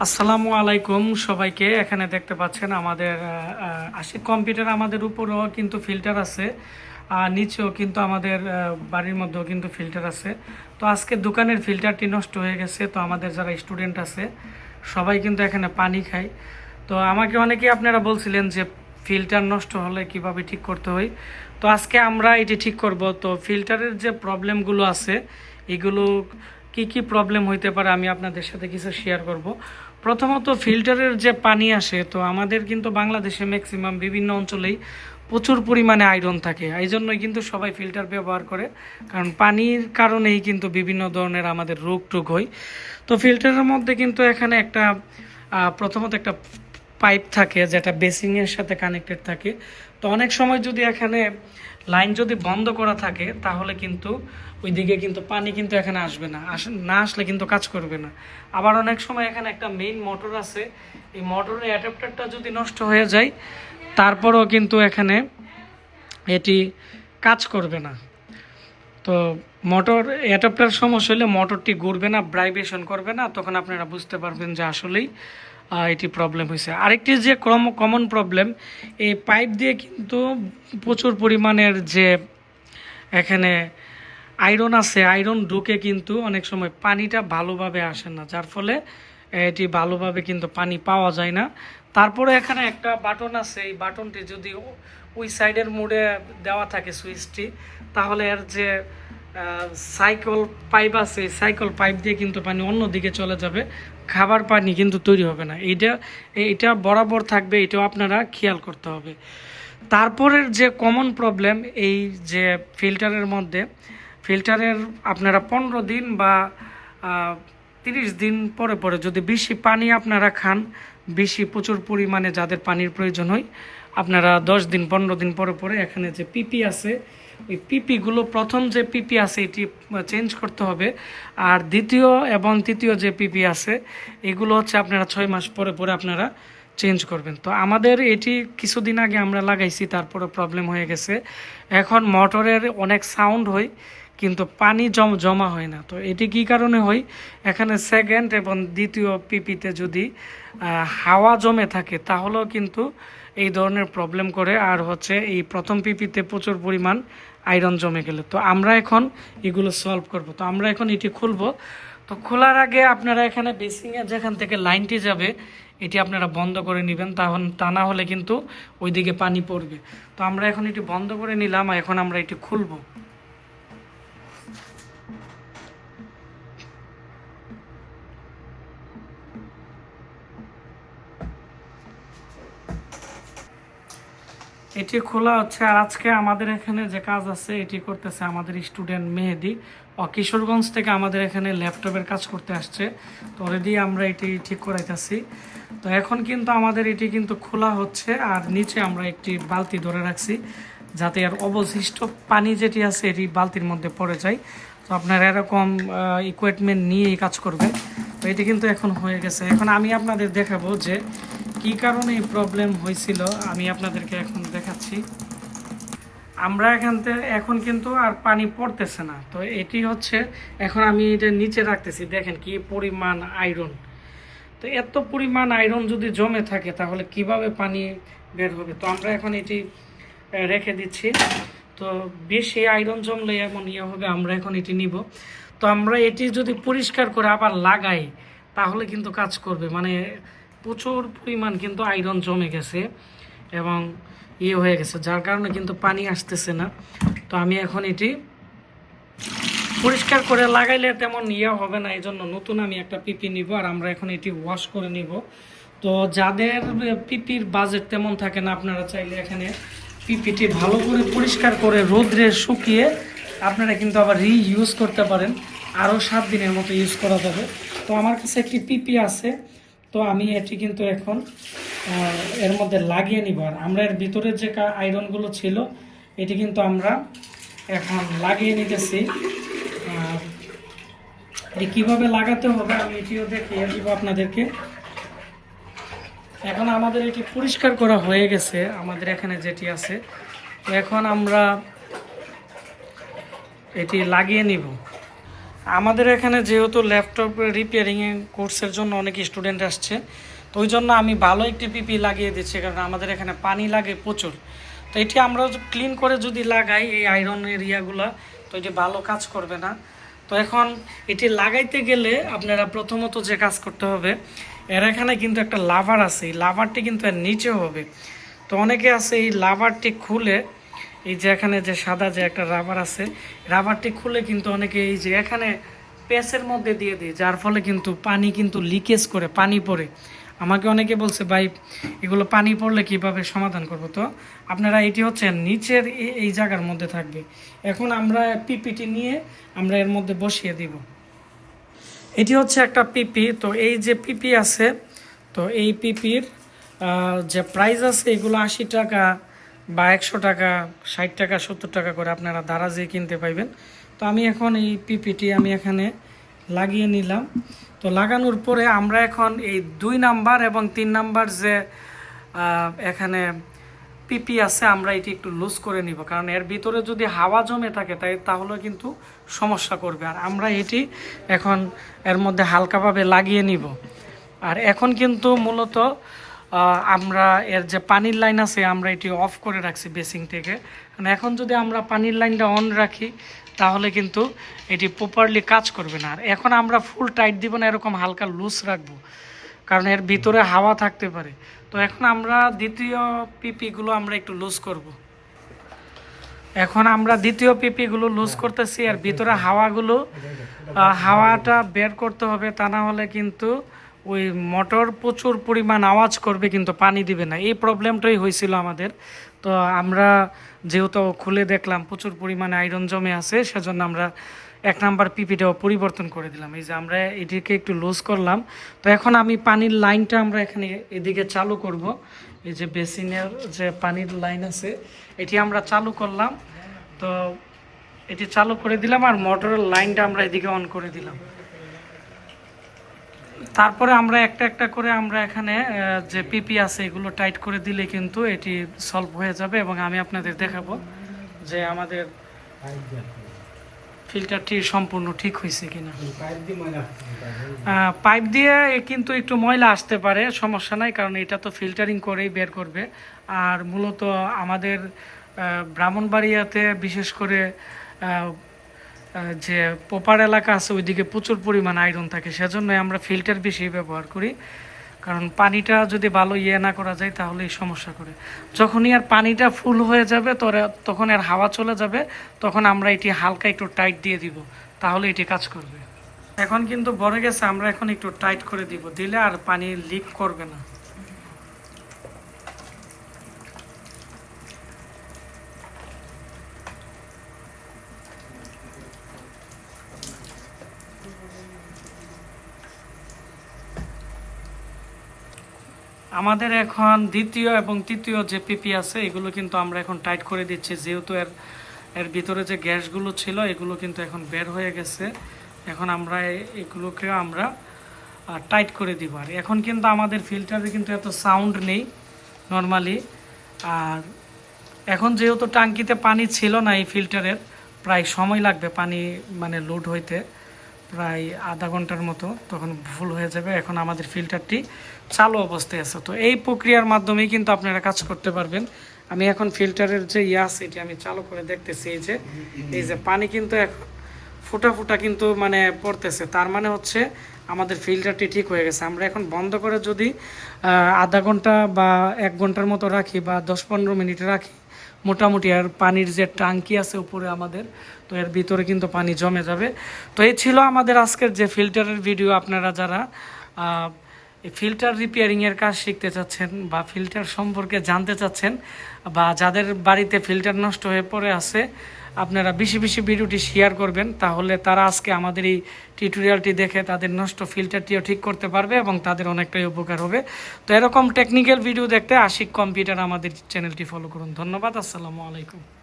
আসসালামু আলাইকুম সবাইকে। এখানে দেখতে পাচ্ছেন আমাদের আশিক কম্পিউটার, আমাদের উপরেও কিন্তু ফিল্টার আছে আর নিচেও কিন্তু আমাদের বাড়ির মধ্যেও কিন্তু ফিল্টার আছে। তো আজকে দোকানের ফিল্টারটি নষ্ট হয়ে গেছে। তো আমাদের যারা স্টুডেন্ট আছে সবাই কিন্তু এখানে পানি খায়। তো আমাকে অনেকেই আপনারা বলছিলেন যে ফিল্টার নষ্ট হলে কিভাবে ঠিক করতে হয়। তো আজকে আমরা এটি ঠিক করব। তো ফিল্টারের যে প্রবলেমগুলো আছে এগুলো কি কি প্রবলেম হইতে পারে আমি আপনাদের সাথে কিছু শেয়ার করব। প্রথমত, ফিল্টারের যে পানি আসে, তো আমাদের কিন্তু বাংলাদেশে ম্যাক্সিমাম বিভিন্ন অঞ্চলেই প্রচুর পরিমাণে আয়রন থাকে। এই জন্যই কিন্তু সবাই ফিল্টার ব্যবহার করে, কারণ পানির কারণেই কিন্তু বিভিন্ন ধরনের আমাদের রোগ টোগ হয়। তো ফিল্টারের মধ্যে কিন্তু এখানে একটা প্রথমত একটা পাইপ থাকে যেটা বেসিংয়ের সাথে কানেক্টেড থাকে। তো অনেক সময় যদি এখানে লাইন যদি বন্ধ করা থাকে তাহলে কিন্তু ওইদিকে কিন্তু পানি কিন্তু এখানে আসবে না, না আসলে কিন্তু কাজ করবে না। আবার অনেক সময় এখানে একটা মেইন মোটর আছে, এই মোটরের অ্যাডাপ্টারটা যদি নষ্ট হয়ে যায় তারপরেও কিন্তু এখানে এটি কাজ করবে না। তো মোটর অ্যাডাপ্টার সমস্যা হলে মোটরটি ঘুরবে না, ভাইব্রেশন করবে না, তখন আপনারা বুঝতে পারবেন যে আসলেই এটি প্রবলেম হয়েছে। আরেকটি যে কমন প্রবলেম, এই পাইপ দিয়ে কিন্তু প্রচুর পরিমাণের যে এখানে আয়রন আছে, আয়রন ঢুকে কিন্তু অনেক সময় পানিটা ভালোভাবে আসে না, যার ফলে এটি ভালোভাবে কিন্তু পানি পাওয়া যায় না। তারপরে এখানে একটা বাটন আছে, এই বাটনটি যদি ওই সাইডের মোড়ে দেওয়া থাকে সুইচটি, তাহলে এর যে সাইকেল পাইপ আছে, সাইকেল পাইপ দিয়ে কিন্তু পানি অন্যদিকে চলে যাবে, খাবার পানি কিন্তু তৈরি হবে না। এইটা বরাবর থাকবে, এটাও আপনারা খেয়াল করতে হবে। তারপরের যে কমন প্রবলেম, এই যে ফিল্টারের আপনারা 15 দিন বা 30 দিন পরে পরে যদি বেশি পানি আপনারা খান, বেশি প্রচুর পরিমাণে যাদের পানির প্রয়োজন হয়, আপনারা 10 দিন 15 দিন পরে পরে এখানে যে পিপি আছে, ওই পিপিগুলো, প্রথম যে পিপি আছে এটি চেঞ্জ করতে হবে। আর দ্বিতীয় এবং তৃতীয় যে পিপি আছে এগুলো হচ্ছে আপনারা 6 মাস পরে পরে আপনারা চেঞ্জ করবেন। তো আমাদের এটি কিছুদিন আগে আমরা লাগাইছি, তারপরে প্রবলেম হয়ে গেছে। এখন মোটরের অনেক সাউন্ড হয় কিন্তু পানি জমা হয় না। তো এটি কি কারণে হয়, এখানে সেকেন্ড এবং দ্বিতীয় পিপিতে যদি হাওয়া জমে থাকে তাহলেও কিন্তু এই ধরনের প্রবলেম করে। আর হচ্ছে এই প্রথম পিপিতে প্রচুর পরিমাণ আয়রন জমে গেলে, তো আমরা এখন এগুলো সলভ করব। তো আমরা এখন এটি খুলব। তো খোলার আগে আপনারা এখানে বেসিংয়ে যেখান থেকে লাইনটি যাবে এটি আপনারা বন্ধ করে নেবেন, তা না হলে কিন্তু ওইদিকে পানি পড়বে। তো আমরা এখন এটি বন্ধ করে নিলাম, এখন আমরা এটি খুলব। এটি খোলা হচ্ছে। আর আজকে আমাদের এখানে যে কাজ আছে এটি করতেছে আমাদের স্টুডেন্ট মেহেদি, ও কিশোরগঞ্জ থেকে আমাদের এখানে ল্যাপটপের কাজ করতে আসছে। তো অলরেডি আমরা এটি ঠিক করাইতেছি। তো এখন কিন্তু আমাদের এটি কিন্তু খোলা হচ্ছে, আর নিচে আমরা একটি বালতি ধরে রাখছি যাতে আর অবশিষ্ট পানি যেটি আছে এটি বালতির মধ্যে পড়ে যায়। তো আপনারা এরকম ইকুইপমেন্ট নিয়েই কাজ করবেন। তো এটি কিন্তু এখন হয়ে গেছে। এখন আমি আপনাদের দেখাবো যে কি কারণে এই প্রবলেম হয়েছিল, আমি আপনাদেরকে এখন দেখাচ্ছি। আমরা এখন কিন্তু আর পানি পড়তেছে না। তো এটি হচ্ছে, এখন আমি এটা নিচে রাখতেছি, দেখেন কি পরিমাণ আয়রন। তো এত পরিমাণ আয়রন যদি জমে থাকে তাহলে কিভাবে পানি বের হবে। তো আমরা এখন এটি রেখে দিচ্ছি। তো বেশি আয়রন জমলে এমন হবে, আমরা এখন এটি নিব। তো আমরা এটি যদি পরিষ্কার করে আবার লাগাই তাহলে কিন্তু কাজ করবে। মানে প্রচুর পরিমাণ কিন্তু আয়রন জমে গেছে এবং হয়ে গেছে, যার কারণে কিন্তু পানি আসতেছে না। তো আমি এখন এটি পরিষ্কার করে লাগাইলে তেমন হবে না, এই জন্য নতুন আমি একটা পিপি নিব, আর আমরা এখন এটি ওয়াশ করে নিব। তো যাদের পিপির বাজেট তেমন থাকে না, আপনারা চাইলে এখানে পিপিটি ভালো করে পরিষ্কার করে রোদ্রে শুকিয়ে আপনারা কিন্তু আবার ইউজ করতে পারেন, আরও 7 দিনের মতো ইউজ করা যাবে। তো আমার কাছে একটি পিপি আছে, তো আমি এটি কিন্তু এখন এর মধ্যে লাগিয়ে নিব। আর আমরা এর ভিতরে যে আয়রনগুলো ছিল এটি কিন্তু আমরা এখন লাগিয়ে নিতেছি। এটি কীভাবে লাগাতে হবে আমি এটিও দেখিয়ে দিব আপনাদেরকে। এখন আমাদের এটি পরিষ্কার করা হয়ে গেছে, আমাদের এখানে যেটি আছে। তো এখন আমরা এটি লাগিয়ে নিব। আমাদের এখানে যেহেতু ল্যাপটপ রিপেয়ারিং কোর্সের জন্য অনেক স্টুডেন্ট আসছে, তো ওই জন্য আমি ভালো একটি পিপি লাগিয়ে দিচ্ছি, কারণ আমাদের এখানে পানি লাগে প্রচুর। তো এটি আমরা ক্লিন করে যদি লাগাই এই আয়রন এরিয়াগুলো, তো এটি ভালো কাজ করবে না। তো এখন এটি লাগাইতে গেলে আপনারা প্রথমত যে কাজ করতে হবে, এর এখানে কিন্তু একটা লাভার আছে, এই লাভারটি কিন্তু এর নিচে হবে। তো অনেকে আছে এই লাভারটি খুলে, এই যে এখানে যে সাদা যে একটা রাবার আছে, রাবারটি খুলে কিন্তু অনেকে এই যে এখানে প্যাচের মধ্যে দিয়ে দিই, যার ফলে কিন্তু পানি কিন্তু লিকেজ করে, পানি পড়ে। আমাকে অনেকে বলছে ভাই এগুলো পানি পড়লে কিভাবে সমাধান করব। তো আপনারা এটি হচ্ছে নিচের এই জায়গার মধ্যে থাকবে। এখন আমরা পিপিটি নিয়ে আমরা এর মধ্যে বসিয়ে দিব। এটি হচ্ছে একটা পিপি। তো এই যে পিপি আছে, তো এই পিপির যে প্রাইস আছে এগুলো 80 টাকা বা 100 টাকা, 60 টাকা, 70 টাকা করে আপনারা দারাজে কিনতে পাইবেন। তো আমি এখন এই পিপিটি আমি এখানে লাগিয়ে নিলাম। তো লাগানোর পরে আমরা এখন এই 2 নাম্বার এবং 3 নাম্বার যে এখানে পিপি আছে, আমরা এটি একটু লুজ করে নিব, কারণ এর ভিতরে যদি হাওয়া জমে থাকে তাহলে কিন্তু সমস্যা করবে। আর আমরা এটি এখন এর মধ্যে হালকাভাবে লাগিয়ে নিব। আর এখন কিন্তু মূলত আমরা এর যে পানির লাইন আছে আমরা এটি অফ করে রাখছি বেসিং থেকে, কারণ এখন যদি আমরা পানির লাইনটা অন রাখি তাহলে কিন্তু এটি প্রপারলি কাজ করবে না। আর এখন আমরা ফুল টাইট দিব না, এরকম হালকা লুজ রাখবো, কারণ এর ভিতরে হাওয়া থাকতে পারে। তো এখন আমরা দ্বিতীয় পিপিগুলো আমরা একটু লুজ করব। এখন আমরা দ্বিতীয় পিপিগুলো লুজ করতেছি, আর ভিতরে হাওয়াটা বের করতে হবে, তা না হলে কিন্তু ওই মোটর প্রচুর পরিমাণ আওয়াজ করবে কিন্তু পানি দিবে না। এই প্রবলেমটাই হয়েছিল আমাদের। তো আমরা যেহেতু খুলে দেখলাম প্রচুর পরিমাণে আয়রন জমে আছে, সেজন্য আমরা 1 নাম্বার পিপিটাও পরিবর্তন করে দিলাম। এই যে আমরা এটিকে একটু লুজ করলাম। তো এখন আমি পানির লাইনটা আমরা এখানে এদিকে চালু করব। এই যে বেসিনের যে পানির লাইন আছে এটি আমরা চালু করলাম। তো এটি চালু করে দিলাম, আর মোটরের লাইনটা আমরা এদিকে অন করে দিলাম। তারপরে আমরা একটা একটা করে আমরা এখানে যে পিপি আছে এগুলো টাইট করে দিলে কিন্তু এটি সলভ হয়ে যাবে, এবং আমি আপনাদের দেখাবো যে আমাদের ফিল্টারটি সম্পূর্ণ ঠিক হয়েছে কিনা। পাইপ দিয়ে কিন্তু একটু ময়লা আসতে পারে, সমস্যা নাই, কারণ এটা তো ফিল্টারিং করেই বের করবে। আর মূলত আমাদের ব্রাহ্মণবাড়িয়াতে বিশেষ করে যে পোপার এলাকা আছে ওইদিকে প্রচুর পরিমাণ আয়রন থাকে, সেজন্যই আমরা ফিল্টার বেশি ব্যবহার করি, কারণ পানিটা যদি ভালো না করা যায় তাহলে এই সমস্যা করে। যখনই আর পানিটা ফুল হয়ে যাবে তখন এর হাওয়া চলে যাবে, তখন আমরা এটি হালকা একটু টাইট দিয়ে দিব, তাহলে এটি কাজ করবে। এখন কিন্তু ভরে গেছে, আমরা এখন একটু টাইট করে দিব, দিলে আর পানি লিক করবে না। আমাদের এখন দ্বিতীয় এবং তৃতীয় যে পিপি আছে এগুলো কিন্তু আমরা এখন টাইট করে দিচ্ছি, যেহেতু এর ভিতরে যে গ্যাসগুলো ছিল এগুলো কিন্তু এখন বের হয়ে গেছে। এখন আমরা এগুলোকে আমরা টাইট করে দিব। আর এখন কিন্তু আমাদের ফিল্টারে কিন্তু এত সাউন্ড নেই নর্মালি। আর এখন যেহেতু টাঙ্কিতে পানি ছিল না, এই ফিল্টারের প্রায় সময় লাগবে পানি মানে লোড হইতে, প্রায় আধা ঘন্টার মতো, তখন ফুল হয়ে যাবে। এখন আমাদের ফিল্টারটি চালু অবস্থায় আছে। তো এই প্রক্রিয়ার মাধ্যমেই কিন্তু আপনারা কাজ করতে পারবেন। আমি এখন ফিল্টারের যে আছে এটি আমি চালু করে দেখতেছি। এই যে পানি কিন্তু এখন ফুটা ফুটা কিন্তু মানে পড়তেছে, তার মানে হচ্ছে আমাদের ফিল্টারটি ঠিক হয়ে গেছে। আমরা এখন বন্ধ করে যদি আধা ঘন্টা বা 1 ঘন্টার মতো রাখি বা 10-15 মিনিট রাখি, মোটামুটি আর পানির যে ট্যাঙ্কি আছে উপরে আমাদের, তো এর ভিতরে কিন্তু পানি জমে যাবে। তো এই ছিল আমাদের আজকের যে ফিল্টারের ভিডিও। আপনারা যারা ফিল্টার রিপেয়ারিংয়ের কাজ শিখতে চাচ্ছেন বা ফিল্টার সম্পর্কে জানতে চাচ্ছেন, বা যাদের বাড়িতে ফিল্টার নষ্ট হয়ে পড়ে আছে, আপনারা বেশি বেশি ভিডিওটি শেয়ার করবেন, তাহলে তারা আজকে আমাদের এই টিউটোরিয়ালটি দেখে তাদের নষ্ট ফিল্টারটিও ঠিক করতে পারবে এবং তাদের অনেকটাই উপকার হবে। তো এরকম টেকনিক্যাল ভিডিও দেখতে আশিক কম্পিউটার আমাদের চ্যানেলটি ফলো করুন। ধন্যবাদ। আসসালামু আলাইকুম।